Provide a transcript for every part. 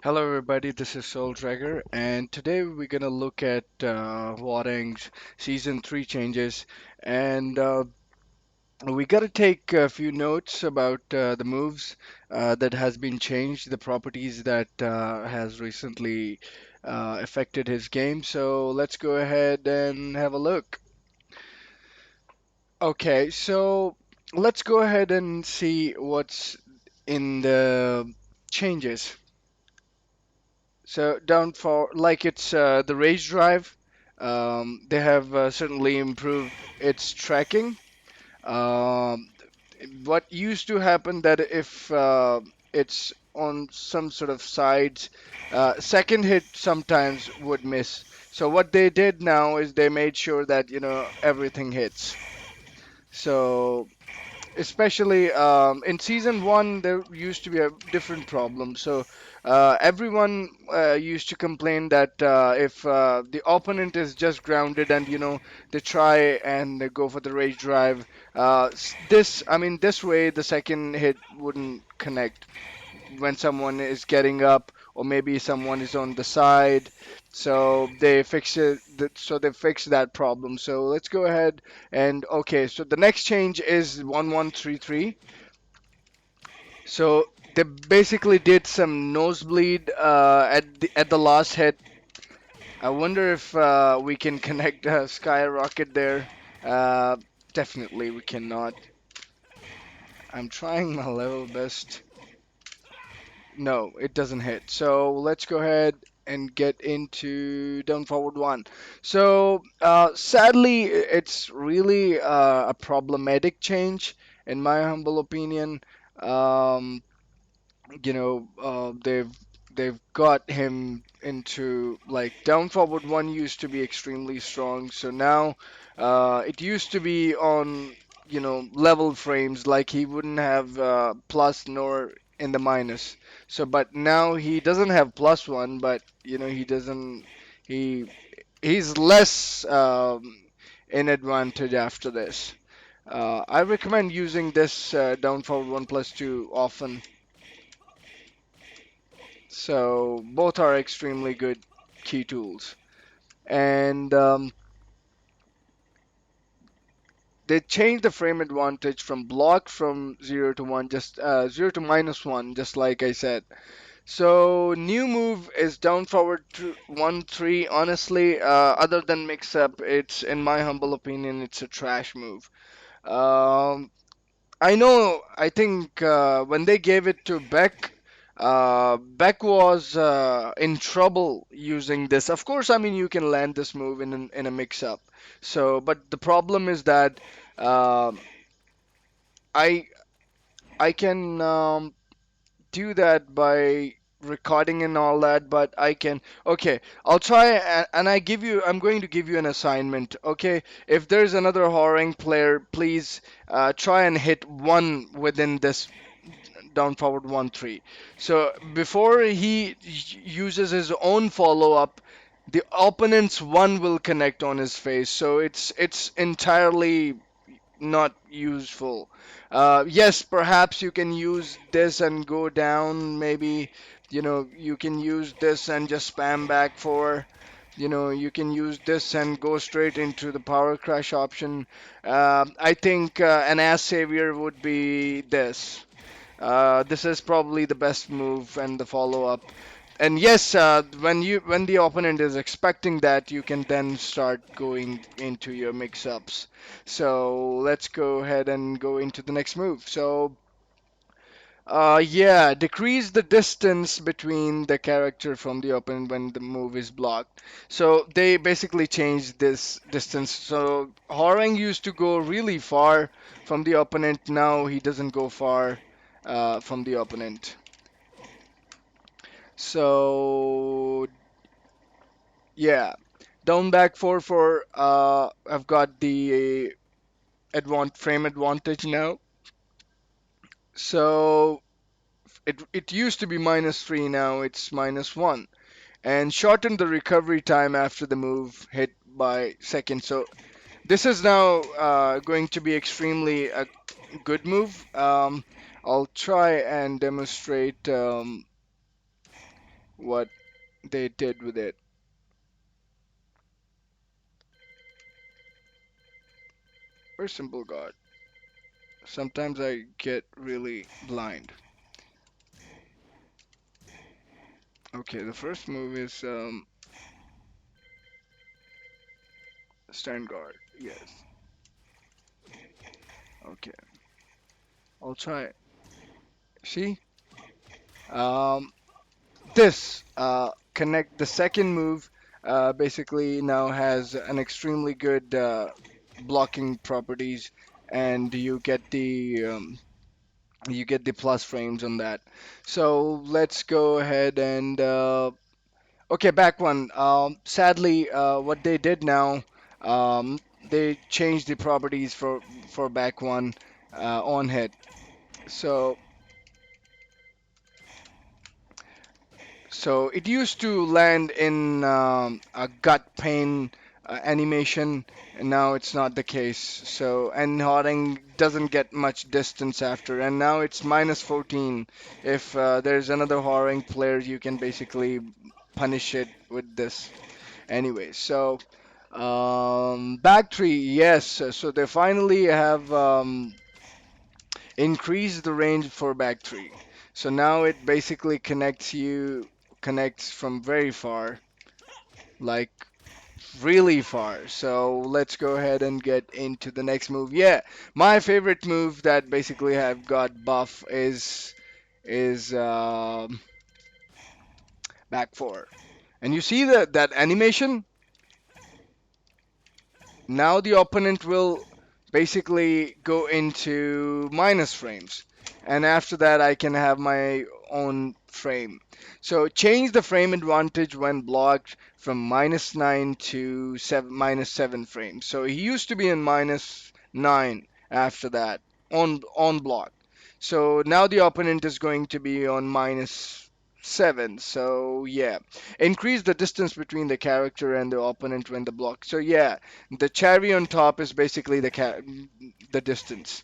Hello everybody, this is TheSoulDragger, and today we're gonna look at Hwoarang's Season 3 changes, and we gotta take a few notes about the moves that has been changed, the properties that has recently affected his game. So let's go ahead and have a look. Okay, so let's go ahead and see what's in the changes. So down for like it's the rage drive. They have certainly improved its tracking. Um, what used to happen that if it's on some sort of sides, second hit sometimes would miss. So what they did now is they made sure that everything hits. So especially in season one there used to be a different problem, so everyone used to complain that if the opponent is just grounded and they try and they go for the rage drive, this way the second hit wouldn't connect when someone is getting up or maybe someone is on the side. So they fix that problem. So let's go ahead and okay, so the next change is 1133. So they basically did some nosebleed at the last hit. I wonder if we can connect Skyrocket there. Uh, Definitely we cannot. I'm trying my level best. No, it doesn't hit. So let's go ahead and get into down forward one. So sadly, it's really a problematic change in my humble opinion. Um, they've got him into like down forward one used to be extremely strong, so now it used to be on level frames, like he wouldn't have plus nor in the minus. So but now he doesn't have plus one, but he doesn't he he's less in advantage after this. I recommend using this down forward one plus two often. So both are extremely good key tools. And they changed the frame advantage from block from 0 to 1, just 0 to minus 1, just like I said. So new move is down forward to 1 3. Honestly, other than mix up, it's in my humble opinion, it's a trash move. Um, I know. I think when they gave it to Beck, Beck was in trouble using this. Of course, I mean you can land this move in a mix-up. So, but the problem is that um I I can do that by recording and all that, but I can. Okay, I'll try and I'm going to give you an assignment. Okay, if there's another Hwoarang player, please try and hit one within this down forward 1-3. So before he uses his own follow up, the opponent's one will connect on his face. So it's entirely not useful. Yes, perhaps you can use this and go down. Maybe you can use this and just spam back for. You can use this and go straight into the power crash option. I think an ass savior would be this. This is probably the best move and the follow up. And yes, when the opponent is expecting that, you can then start going into your mix-ups. So let's go ahead and go into the next move. So yeah, decrease the distance between the character from the opponent when the move is blocked. So they basically changed this distance. So Hwoarang used to go really far from the opponent. Now he doesn't go far from the opponent. So yeah, down back 4-4. I've got the frame advantage now. So it used to be -3, now it's -1, and shortened the recovery time after the move hit by seconds. So this is now going to be extremely a good move. I'll try and demonstrate what they did with it. Or simple God. Sometimes I get really blind. Okay, the first move is stand guard. Yes. Okay. I'll try it. See? Um, this connect the second move basically now has an extremely good blocking properties, and you get the plus frames on that. So let's go ahead and okay, back one. Sadly, what they did now, they changed the properties for back one on hit. So So it used to land in a gut pain animation, and now it's not the case. So and Hwoarang doesn't get much distance after, and now it's minus 14. If there's another Hwoarang player, you can basically punish it with this. Anyway, so back tree, yes. So they finally have increase the range for back three. So now it basically connects from very far, like really far. So let's go ahead and get into the next move. Yeah, my favorite move that basically have got buff is back four. And you see that animation? Now the opponent will basically go into minus frames. And after that, I can have my own frame. So change the frame advantage when blocked from minus 9 to minus 7 frames. So he used to be in minus 9 after that on block. So now the opponent is going to be on minus 7. So yeah, increase the distance between the character and the opponent when the block. So yeah, the cherry on top is basically the distance.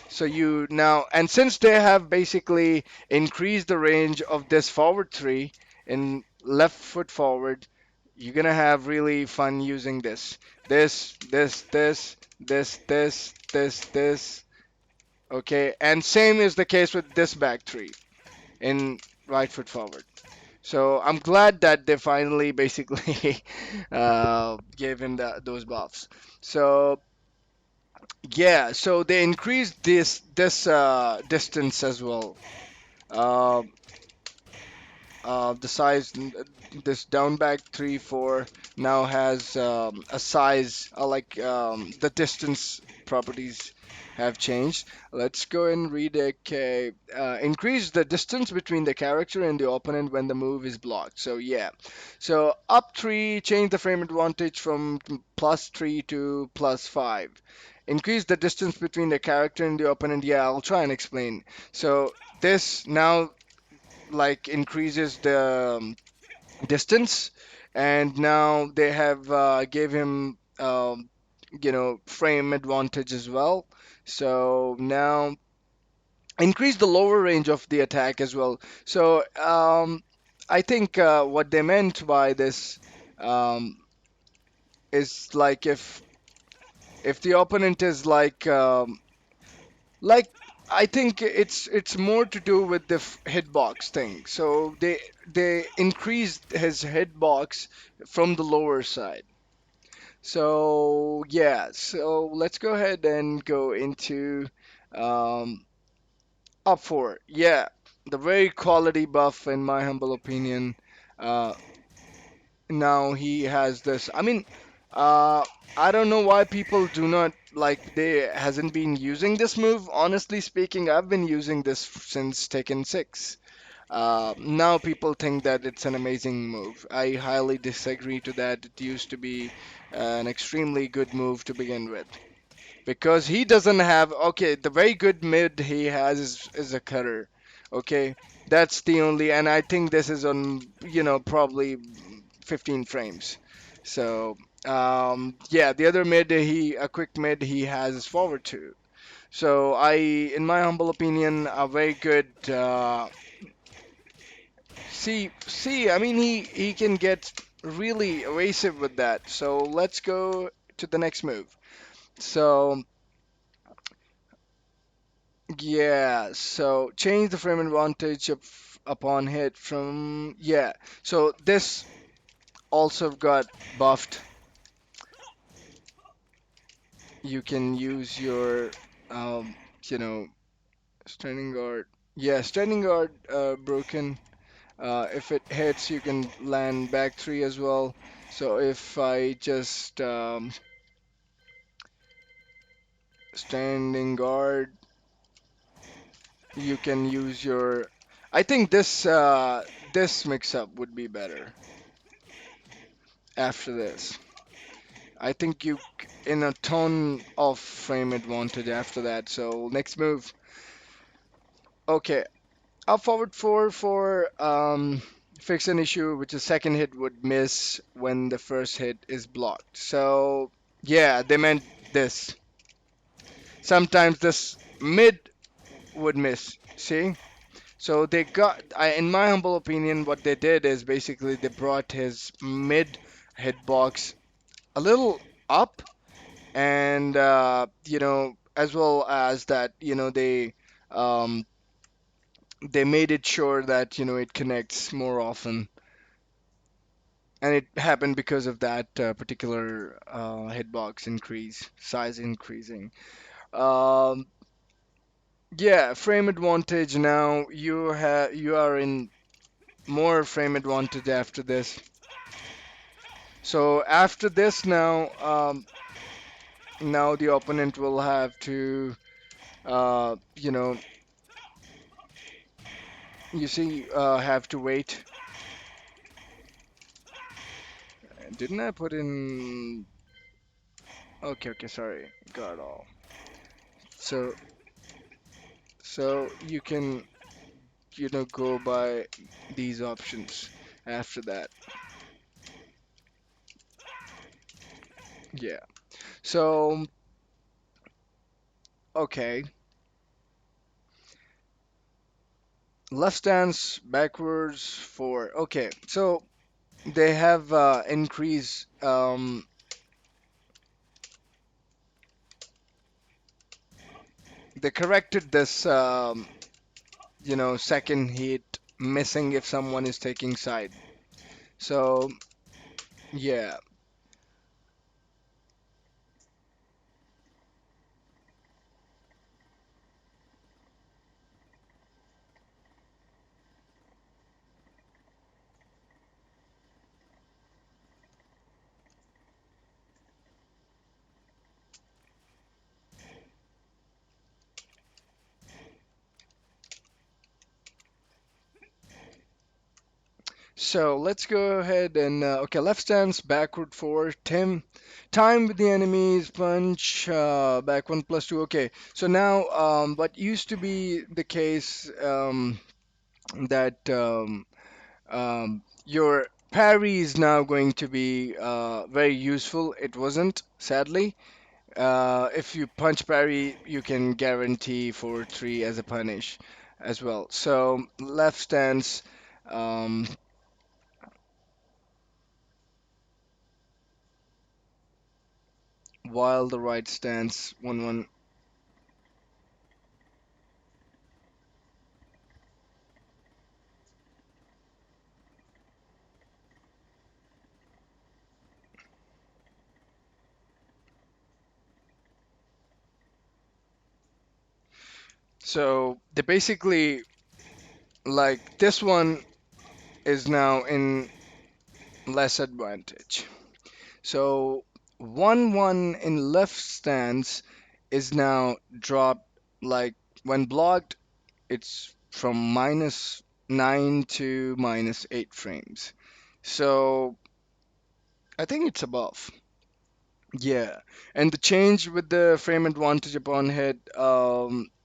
So you now, and since they have basically increased the range of this forward three in left foot forward, you're gonna have really fun using this. This. Okay, and same is the case with this back three in right foot forward. So I'm glad that they finally basically gave him those buffs. So yeah, so they increased this distance as well. Uh, the size, this down back 3 4 now has a size like the distance properties have changed. Let's go and read it. Okay, increase the distance between the character and the opponent when the move is blocked. So yeah, so up 3, change the frame advantage from +3 to +5. Increase the distance between the character and the opponent. Yeah, I'll try and explain. So this now like increases the distance, and now they have gave him frame advantage as well. So now increase the lower range of the attack as well. So I think what they meant by this um, is like if the opponent is like I think it's more to do with the hitbox thing. So they increased his hitbox from the lower side. So yeah, so let's go ahead and go into um, up four. Yeah, the very quality buff in my humble opinion. Uh, Now he has this. I mean, uh, I don't know why people do not like they hasn't been using this move. Honestly speaking, I've been using this since Tekken 6. Now people think that it's an amazing move. I highly disagree to that. It used to be an extremely good move to begin with. Because he doesn't have, okay, the very good mid he has is a cutter. Okay, that's the only, and I think this is on, probably 15 frames. So, yeah, the other mid, a quick mid he has is forward two. So in my humble opinion, a very good See, I mean he can get really evasive with that. So let's go to the next move. So yeah, so change the frame advantage upon hit from yeah. So this also got buffed. You can use your you know standing guard. Yeah, standing guard broken. If it hits, you can land back three as well. So if I just standing guard, you can use your. I think this mix up would be better after this. I think you in a ton of frame advantage after that. So next move. Okay, up forward four for fix an issue which the second hit would miss when the first hit is blocked. So yeah, they meant this. Sometimes this mid would miss. See? So they got, in my humble opinion, what they did is basically they brought his mid hitbox a little up, and as well as that, they made it sure that it connects more often, and it happened because of that particular hitbox increase, size increasing. Um, yeah, frame advantage now. You are in more frame advantage after this. So after this now the opponent will have to uh, you know have to wait. Didn't I put in? Okay, okay, sorry, got all. So you can go by these options after that. Yeah. So okay, left stance backwards for okay. So they have increased they corrected this second hit missing if someone is taking side. So yeah. So let's go ahead and okay, left stance, backward four, Tim, time with the enemies, punch, back one plus two. Okay, so now what used to be the case that your parry is now going to be very useful. It wasn't, sadly. If you punch parry, you can guarantee for three as a punish as well. So left stance. Um, while the right stance 1-1. So they basically like this one is now in less advantage. So 1-1 in left stance is now dropped, like when blocked it's from -9 to -8 frames. So I think it's above. Yeah, and the change with the frame advantage upon hit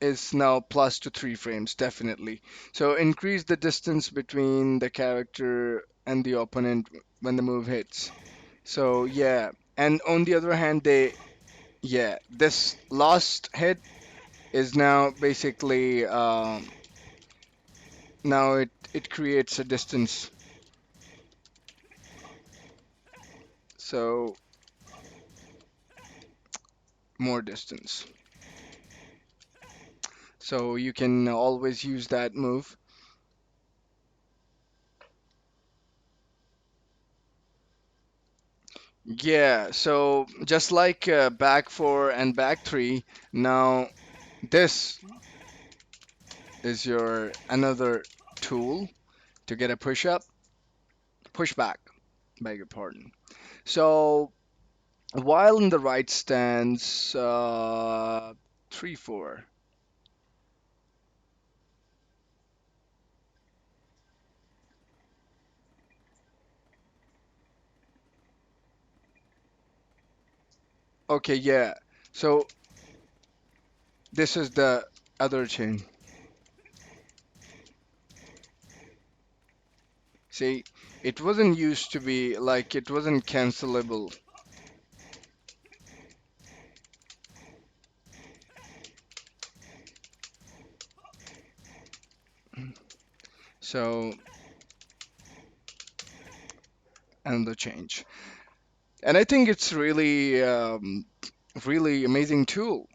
is now plus to 3 frames, definitely. So increase the distance between the character and the opponent when the move hits. So yeah, and on the other hand, this last hit is now basically Now it creates a distance, so more distance. So you can always use that move. Yeah, so just like back four and back three, now this is your another tool to get a push up, push back, beg your pardon. So while in the right stance, 3-4. Okay, yeah. So this is the other chain. See, it wasn't used to be like it wasn't cancelable. So another change, and I think it's really, really amazing tool.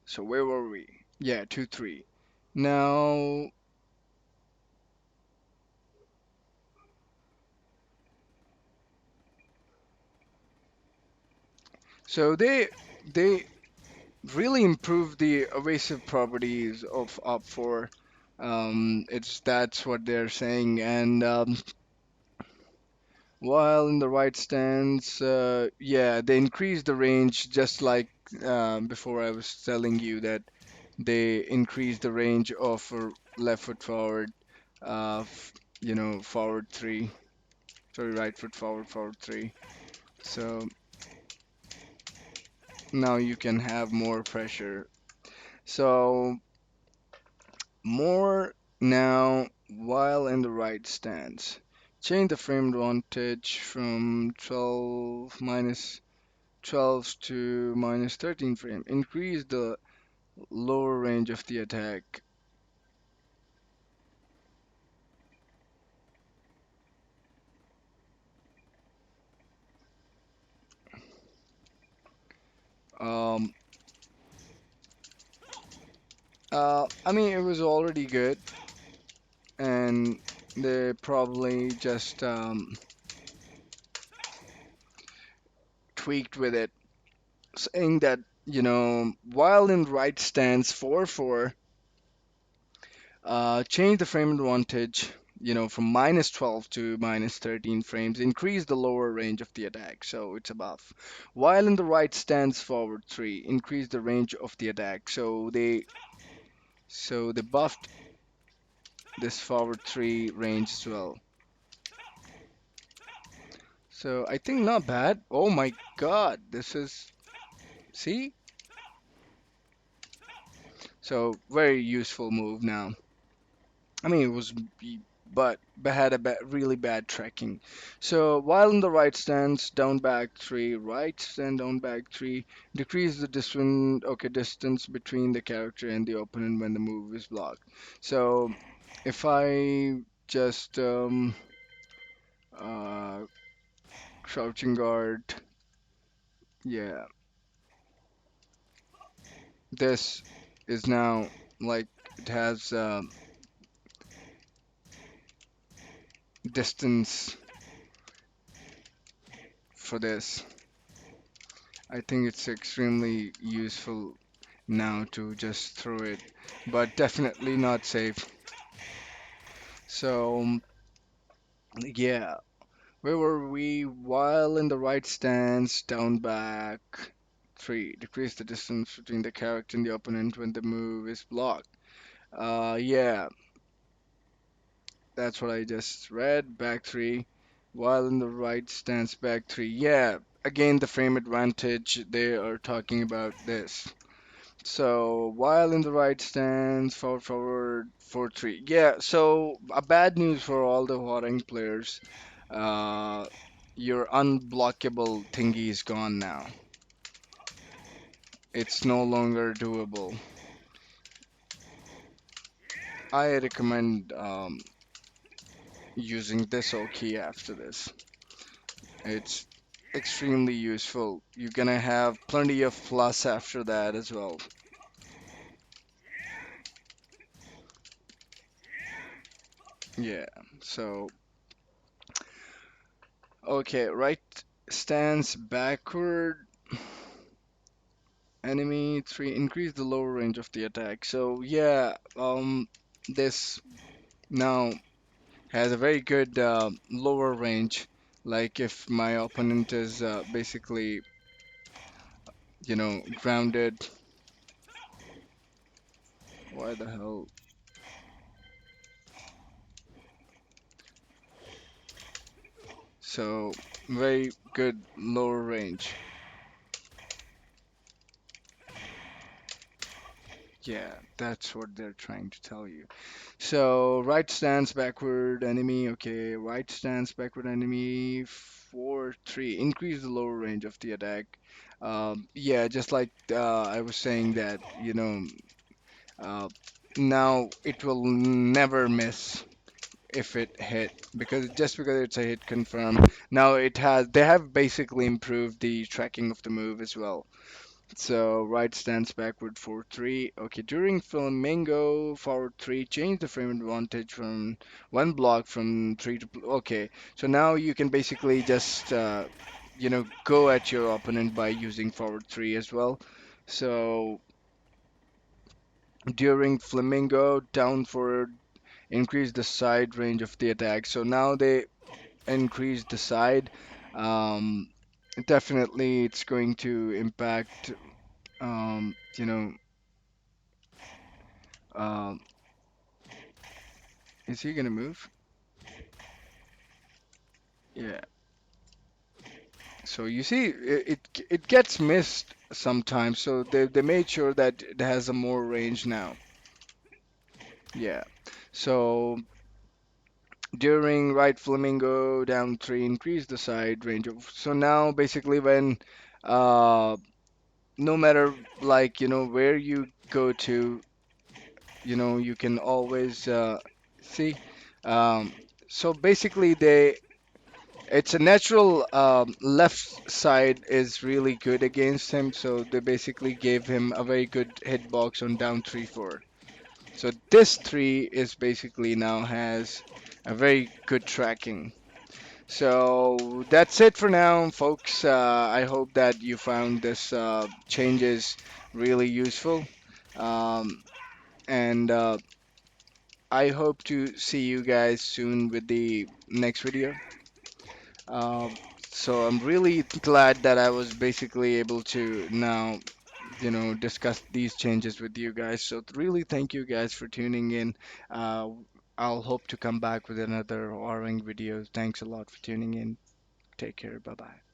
So where were we? Yeah, 2-3. Now, so they really improved the evasive properties of Op 4. It's that's what they're saying, and while in the right stance, yeah, they increased the range just like before I was telling you that they increased the range of left foot forward, forward three, sorry, right foot forward, forward three. So now you can have more pressure. So more now while in the right stance. Change the frame advantage from 12 to minus 13 frame. Increase the lower range of the attack. Um, I mean, it was already good, and they probably just tweaked with it, saying that, while in right stance 4-4, change the frame advantage, from minus 12 to minus 13 frames, increase the lower range of the attack, so it's a buff. While in the right stance forward 3, increase the range of the attack, so they buffed this forward 3 range as well. So I think not bad. Oh my god, this is, see? So very useful move now. I mean, it was, but had a really bad tracking. So while in the right stance, down back three, right stand down back three, decrease the distance between the character and the opponent when the move is blocked. So if I just uh, crouching guard, yeah, this is now like it has distance for this. I think it's extremely useful now to just throw it, but definitely not safe. So, yeah, where were we? While in the right stance, down back. 3. Decrease the distance between the character and the opponent when the move is blocked. Yeah, that's what I just read. Back 3. While in the right stance, back 3. Yeah, again, the frame advantage. They are talking about this. So while in the right stance, forward, forward, 4-3. Yeah, so a bad news for all the Hwoarang players. Uh, your unblockable thingy is gone now. It's no longer doable. I recommend using this Okie after this. It's extremely useful. You're gonna have plenty of plus after that as well. Yeah, so okay, right stance backward, enemy 3, increase the lower range of the attack. So yeah, this now has a very good lower range. Like if my opponent is basically, grounded. Why the hell? So very good lower range. Yeah, that's what they're trying to tell you. So right stance backward enemy. Okay, right stance backward enemy 4-3. Increase the lower range of the attack. Yeah, just like I was saying that, uh, now it will never miss if it hit because just because it's a hit confirm. Now they have basically improved the tracking of the move as well. So right stance backward 4-3. Okay, during flamingo forward 3, change the frame advantage from one block from 3 to okay. So now you can basically just go at your opponent by using forward 3 as well. So during flamingo down forward, increase the side range of the attack. So now they increase the side. Um, Definitely it's going to impact um, you know Um, is he gonna move? Yeah. So you see, it gets missed sometimes. So they made sure that it has a more range now. Yeah. So during right flamingo down 3, increase the side range of. So now basically when no matter like where you go to, you can always see. Um, so basically they It's a natural left side is really good against him, so they basically gave him a very good hitbox on down 3-4. So this 3 is basically now has a very good tracking. So that's it for now, folks. I hope that you found this changes really useful. Um, and I hope to see you guys soon with the next video. Um, so I'm really glad that I was basically able to now, discuss these changes with you guys. So really thank you guys for tuning in. Uh, I'll hope to come back with another Hwoarang video. Thanks a lot for tuning in. Take care. Bye bye.